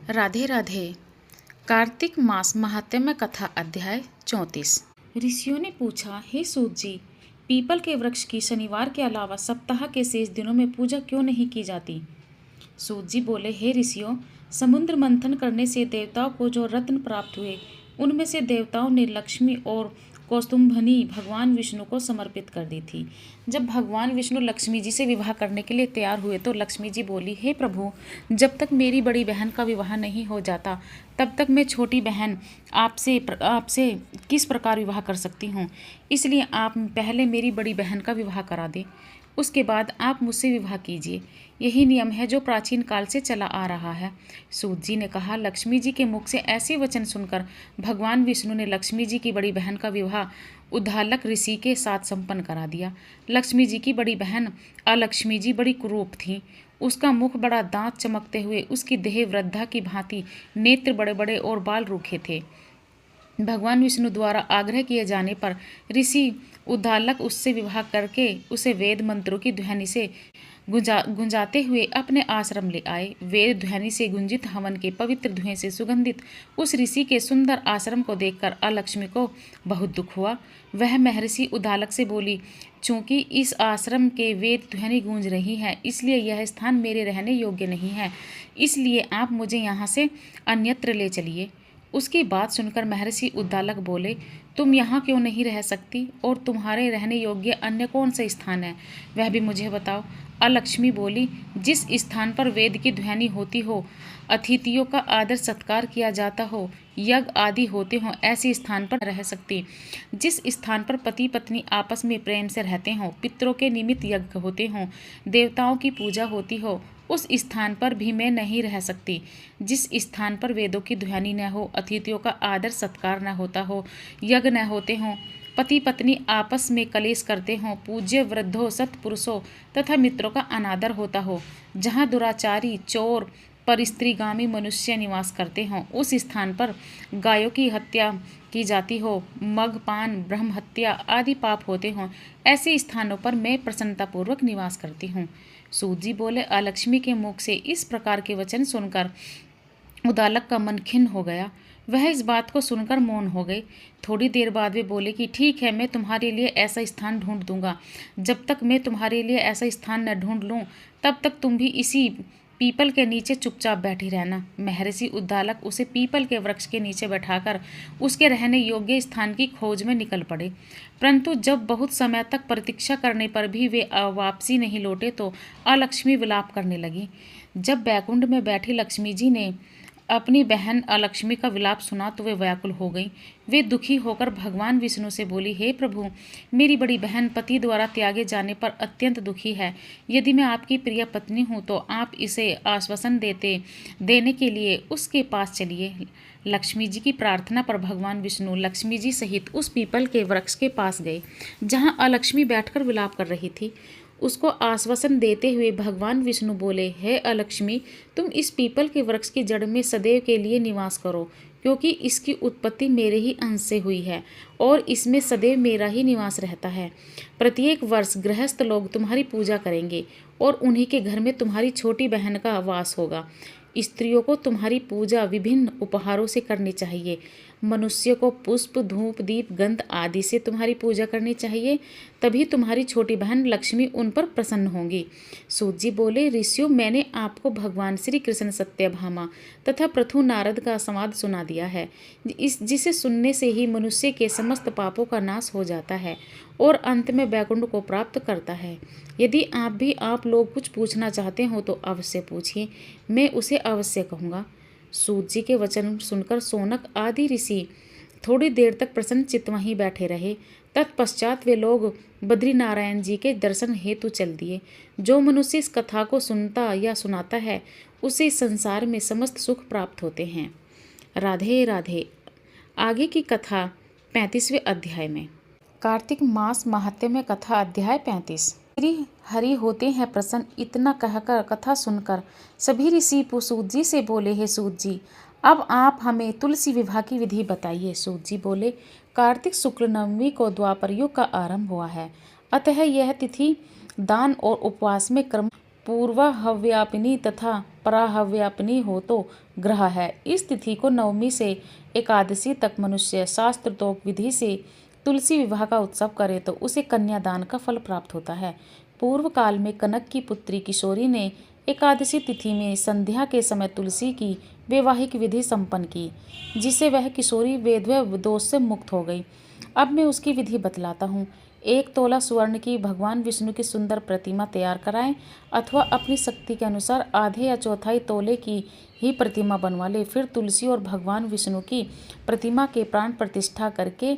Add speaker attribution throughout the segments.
Speaker 1: राधे राधे। कार्तिक मास महात्म्य कथा अध्याय 34। ऋषियों ने पूछा, हे सूत जी, पीपल के वृक्ष की शनिवार के अलावा सप्ताह के शेष दिनों में पूजा क्यों नहीं की जाती? सूत जी बोले, हे ऋषियों, समुद्र मंथन करने से देवताओं को जो रत्न प्राप्त हुए, उनमें से देवताओं ने लक्ष्मी और कौस्तुंभनी भगवान विष्णु को समर्पित कर दी थी। जब भगवान विष्णु लक्ष्मी जी से विवाह करने के लिए तैयार हुए तो लक्ष्मी जी बोली, हे प्रभु, जब तक मेरी बड़ी बहन का विवाह नहीं हो जाता तब तक मैं छोटी बहन आपसे किस प्रकार विवाह कर सकती हूँ। इसलिए आप पहले मेरी बड़ी बहन का विवाह करा दें, उसके बाद आप मुझसे विवाह कीजिए। यही नियम है जो प्राचीन काल से चला आ रहा है। सूत जी ने कहा, लक्ष्मी जी के मुख से ऐसे वचन सुनकर भगवान विष्णु ने लक्ष्मी जी की बड़ी बहन का विवाह उद्दालक ऋषि के साथ संपन्न करा दिया। लक्ष्मी जी की बड़ी बहन अलक्ष्मी जी बड़ी कुरूप थी। उसका मुख बड़ा दांत चमकते हुए, उसकी देह वृद्धा की भांति, नेत्र बड़े बड़े और बाल रूखे थे। भगवान विष्णु द्वारा आग्रह किए जाने पर ऋषि उद्दालक उससे विवाह करके उसे वेद मंत्रों की ध्वनि से गुंजाते हुए अपने आश्रम ले आए। वेद ध्वनि से गुंजित हवन के पवित्र धुएं से सुगंधित उस ऋषि के सुंदर आश्रम को देखकर अलक्ष्मी को बहुत दुख हुआ। वह महर्षि उद्दालक से बोली, चूंकि इस आश्रम के वेद ध्वनि गूंज रही है, इसलिए यह स्थान मेरे रहने योग्य नहीं है, इसलिए आप मुझे यहाँ से अन्यत्र ले चलिए। उसकी बात सुनकर महर्षि उद्दालक बोले, तुम यहाँ क्यों नहीं रह सकती, और तुम्हारे रहने योग्य अन्य कौन सा स्थान है, वह भी मुझे बताओ। अलक्ष्मी बोली, जिस स्थान पर वेद की ध्वनि होती हो, अतिथियों का आदर सत्कार किया जाता हो, यज्ञ आदि होते हों, ऐसे स्थान पर रह सकती। जिस स्थान पर पति पत्नी आपस में प्रेम से रहते हों, पितरों के निमित्त यज्ञ होते हों, देवताओं की पूजा होती हो, उस स्थान पर भी मैं नहीं रह सकती। जिस स्थान पर वेदों की ध्वनि न हो, अतिथियों का आदर सत्कार न होता हो, यज्ञ न होते हों, पति पत्नी आपस में कलेश करते हों, पूज्य वृद्धों सत्पुरुषों तथा मित्रों का अनादर होता हो, जहाँ दुराचारी चोर परिस्त्रीगामी मनुष्य निवास करते हों, उस स्थान पर गायों की हत्या की जाती हो, मगपान ब्रह्म हत्या आदि पाप होते हों, ऐसे स्थानों पर मैं प्रसन्नतापूर्वक निवास करती हूँ। सूत जी बोले, अलक्ष्मी के मुख से इस प्रकार के वचन सुनकर उद्दालक का मन खिन्न हो गया। वह इस बात को सुनकर मौन हो गए। थोड़ी देर बाद वे बोले कि ठीक है, मैं तुम्हारे लिए ऐसा स्थान ढूंढ दूंगा। जब तक मैं तुम्हारे लिए ऐसा स्थान न ढूंढ लूँ, तब तक तुम भी इसी पीपल के नीचे चुपचाप बैठी रहना। महर्षि उद्दालक उसे पीपल के वृक्ष के नीचे बैठाकर उसके रहने योग्य स्थान की खोज में निकल पड़े। परंतु जब बहुत समय तक प्रतीक्षा करने पर भी वे वापसी नहीं लौटे तो अलक्ष्मी विलाप करने लगी। जब बैकुंठ में बैठी लक्ष्मी जी ने अपनी बहन अलक्ष्मी का विलाप सुना तो वे व्याकुल हो गई। वे दुखी होकर भगवान विष्णु से बोली, हे प्रभु, मेरी बड़ी बहन पति द्वारा त्यागे जाने पर अत्यंत दुखी है। यदि मैं आपकी प्रिय पत्नी हूँ तो आप इसे आश्वासन देने के लिए उसके पास चलिए। लक्ष्मी जी की प्रार्थना पर भगवान विष्णु लक्ष्मी जी सहित उस पीपल के वृक्ष के पास गए, जहाँ अलक्ष्मी बैठकर विलाप कर रही थी। उसको आश्वासन देते हुए भगवान विष्णु बोले, हे अलक्ष्मी, तुम इस पीपल के वृक्ष की जड़ में सदैव के लिए निवास करो, क्योंकि इसकी उत्पत्ति मेरे ही अंश से हुई है और इसमें सदैव मेरा ही निवास रहता है। प्रत्येक वर्ष गृहस्थ लोग तुम्हारी पूजा करेंगे और उन्हीं के घर में तुम्हारी छोटी बहन का वास होगा। स्त्रियों को तुम्हारी पूजा विभिन्न उपहारों से करनी चाहिए। मनुष्य को पुष्प धूप दीप गंध आदि से तुम्हारी पूजा करनी चाहिए, तभी तुम्हारी छोटी बहन लक्ष्मी उन पर प्रसन्न होंगी। सूत जी बोले, ऋषियों, मैंने आपको भगवान श्री कृष्ण सत्यभामा तथा पृथु नारद का संवाद सुना दिया है, जिसे सुनने से ही मनुष्य के समस्त पापों का नाश हो जाता है और अंत में वैकुंठ को प्राप्त करता है। यदि आप लोग कुछ पूछना चाहते हो तो अवश्य पूछिए, मैं उसे अवश्य कहूँगा। सूत जी के वचन सुनकर सोनक आदि ऋषि थोड़ी देर तक प्रसन्न चित्त वहीं बैठे रहे। तत्पश्चात वे लोग बद्रीनारायण जी के दर्शन हेतु चल दिए। जो मनुष्य इस कथा को सुनता या सुनाता है, उसे इस संसार में समस्त सुख प्राप्त होते हैं। राधे राधे। आगे की कथा 35वें अध्याय में। कार्तिक मास महात्म्य कथा अध्याय 35। श्री हरि होते हैं प्रसन्न, इतना कहकर कथा सुनकर सभी ऋषि सूत जी से बोले, हे सूत जी, अब आप हमें तुलसी विवाह की विधि बताइए। सूत जी बोले, कार्तिक शुक्ल नवमी को द्वापर युग का आरंभ हुआ है, अतः यह तिथि दान और उपवास में क्रम पूर्वाहव्यापिनी तथा पराहव्यापिनी हो तो ग्रह है। इस तिथि को नवमी से एकादशी तक मनुष्य शास्त्रोक्त विधि से तुलसी विवाह का उत्सव करे तो उसे कन्यादान का फल प्राप्त होता है। पूर्व काल में कनक की पुत्री किशोरी ने एकादशी तिथि में संध्या के समय तुलसी की वैवाहिक विधि संपन्न की, जिसे वह किशोरी वैधव्य दोष से मुक्त हो गई। अब मैं उसकी विधि बतलाता हूँ। 1 तोला स्वर्ण की भगवान विष्णु की सुंदर प्रतिमा तैयार कराएं अथवा अपनी शक्ति के अनुसार आधे या चौथाई तोले की ही प्रतिमा बनवा ले। फिर तुलसी और भगवान विष्णु की प्रतिमा के प्राण प्रतिष्ठा करके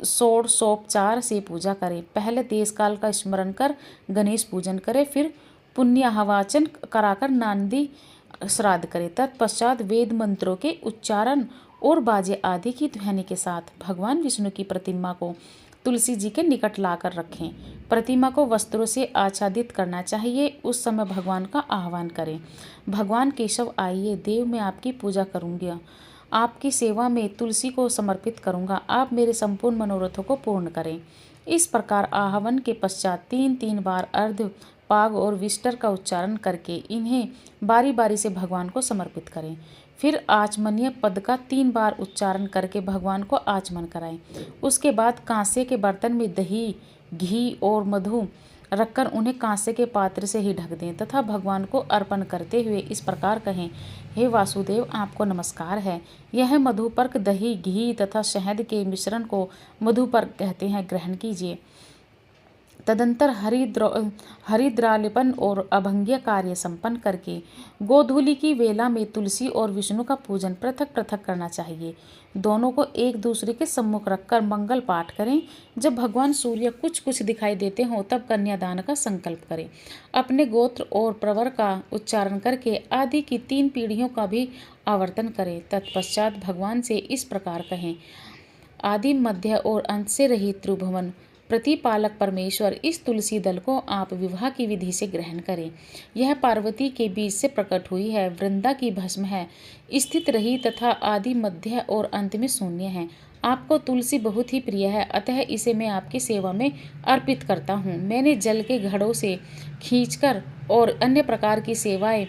Speaker 1: षोडशोपचार से पूजा करें। पहले देश काल का स्मरण कर गणेश पूजन करें, फिर पुण्याहवाचन कराकर नांदी श्राद्ध करें। तत्पश्चात वेद मंत्रों के उच्चारण और बाजे आदि की ध्वनि के साथ भगवान विष्णु की प्रतिमा को तुलसी जी के निकट लाकर रखें। प्रतिमा को वस्त्रों से आच्छादित करना चाहिए। उस समय भगवान का आह्वान करें, भगवान केशव आइए, देव मैं आपकी पूजा करूँगा, आपकी सेवा में तुलसी को समर्पित करूँगा, आप मेरे संपूर्ण मनोरथों को पूर्ण करें। इस प्रकार आह्वान के पश्चात 3-3 बार अर्ध पाग और विष्टर का उच्चारण करके इन्हें बारी बारी से भगवान को समर्पित करें। फिर आचमनीय पद का 3 बार उच्चारण करके भगवान को आचमन कराएं। उसके बाद कांसे के बर्तन में दही, घी और मधु रखकर उन्हें कांसे के पात्र से ही ढक दें तथा भगवान को अर्पण करते हुए इस प्रकार कहें, हे वासुदेव, आपको नमस्कार है। यह मधुपर्क दही, घी तथा शहद के मिश्रण को मधुपर्क कहते हैं, ग्रहण कीजिए। तदंतर हरिद्रालिपन और अभंग्य कार्य संपन्न करके गोधूलि की वेला में तुलसी और विष्णु का पूजन पृथक पृथक करना चाहिए। दोनों को एक दूसरे के सम्मुख रखकर मंगल पाठ करें। जब भगवान सूर्य कुछ कुछ दिखाई देते हों तब कन्यादान का संकल्प करें। अपने गोत्र और प्रवर का उच्चारण करके आदि की 3 पीढ़ियों का भी आवर्तन करें। तत्पश्चात भगवान से इस प्रकार कहें, आदि मध्य और अंत से रहित त्रिभुवन प्रतिपालक परमेश्वर, इस तुलसी दल को आप विवाह की विधि से ग्रहण करें। यह पार्वती के बीज से प्रकट हुई है, वृंदा की भस्म है, स्थित रही तथा आदि मध्य और अंत में शून्य है। आपको तुलसी बहुत ही प्रिय है, अतः इसे मैं आपकी सेवा में अर्पित करता हूँ। मैंने जल के घड़ों से खींचकर और अन्य प्रकार की सेवाएं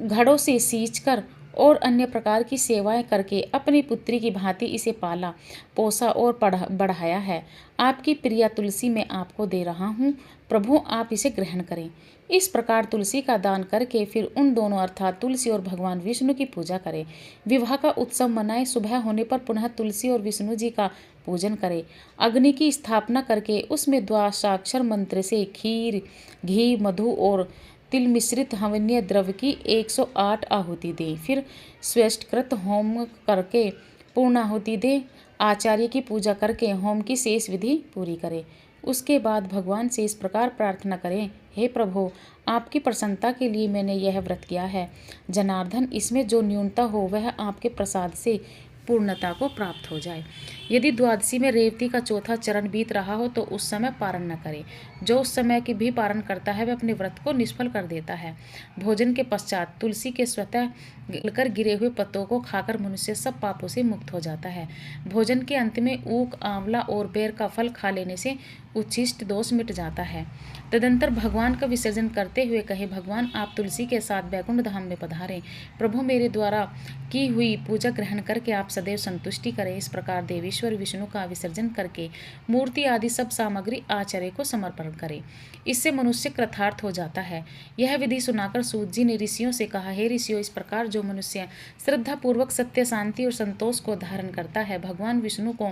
Speaker 1: घड़ों से सींचकर और अन्य प्रकार की सेवाएं करके अपनी पुत्री की भांति इसे पाला, पोसा और बढ़ाया है। आपकी प्रिया तुलसी मैं आपको दे रहा हूँ, प्रभु आप इसे ग्रहण करें। इस प्रकार तुलसी का दान करके फिर उन दोनों अर्थात तुलसी और भगवान विष्णु की पूजा करें। विवाह का उत्सव मनाएं। सुबह होने पर पुनः तुलसी और विष्णु जी का पूजन करें। अग्नि की स्थापना करके उसमें द्वादशाक्षर मंत्र से खीर, घी, मधु और तिल मिश्रित हवनीय द्रव्य की 108 आहुति दें। फिर स्वेष्टकृत होम करके पूर्णाहुति दें। आचार्य की पूजा करके होम की शेष विधि पूरी करें। उसके बाद भगवान से इस प्रकार प्रार्थना करें, हे प्रभु, आपकी प्रसन्नता के लिए मैंने यह व्रत किया है। जनार्दन, इसमें जो न्यूनता हो वह आपके प्रसाद से पूर्णता को प्राप्त हो जाए। यदि द्वादशी में रेवती का चौथा चरण बीत रहा हो तो उस समय पारण न करें। जो उस समय की भी पारण करता है वह अपने व्रत को निष्फल कर देता है। भोजन के पश्चात तुलसी के स्वतः गलकर गिरे हुए पत्तों को खाकर मनुष्य सब पापों से मुक्त हो जाता है। भोजन के अंत में ऊख, आंवला और बेर का फल खा लेने से उच्छिष्ट दोष मिट जाता है। तदंतर भगवान का विसर्जन करते हुए कहे, भगवान आप तुलसी के साथ बैकुंठ धाम में पधारें। प्रभु मेरे द्वारा की हुई पूजा ग्रहण करके आप सदैव संतुष्टि करें। इस प्रकार देवेश्वर विष्णु का विसर्जन करके मूर्ति आदि सब सामग्री आचार्य को समर्पण करें। इससे मनुष्य कृतार्थ हो जाता है। यह विधि सुनाकर सूत जी ने ऋषियों से कहा, हे ऋषियों, इस प्रकार जो मनुष्य श्रद्धा पूर्वक सत्य, शांति और संतोष को धारण करता है, भगवान विष्णु को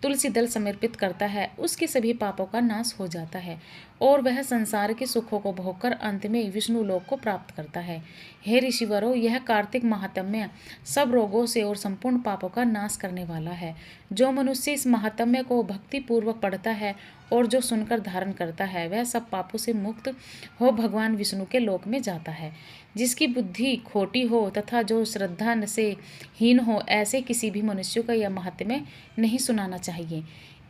Speaker 1: तुलसी दल समर्पित करता है, उसके सभी पापों का नाश हो जाता है और वह संसार के सुखों को भोगकर अंत में विष्णु लोक को प्राप्त करता है। हे ऋषिवरों, यह कार्तिक महात्म्य सब रोगों से और संपूर्ण पापों का नाश करने वाला है। जो मनुष्य इस महात्म्य को भक्ति पूर्वक पढ़ता है और जो सुनकर धारण करता है वह सब पापों से मुक्त हो भगवान विष्णु के लोक में जाता है। जिसकी बुद्धि खोटी हो तथा जो श्रद्धा से हीन हो, ऐसे किसी भी मनुष्य का यह महात्म्य नहीं सुनाना चाहिए।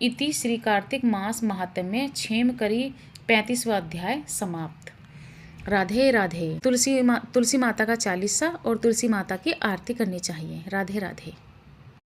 Speaker 1: इति श्री कार्तिक मास महात्म्य क्षेम करी 35वां अध्याय समाप्त। राधे राधे। तुलसी माता का 40सा और तुलसी माता की आरती करनी चाहिए। राधे राधे।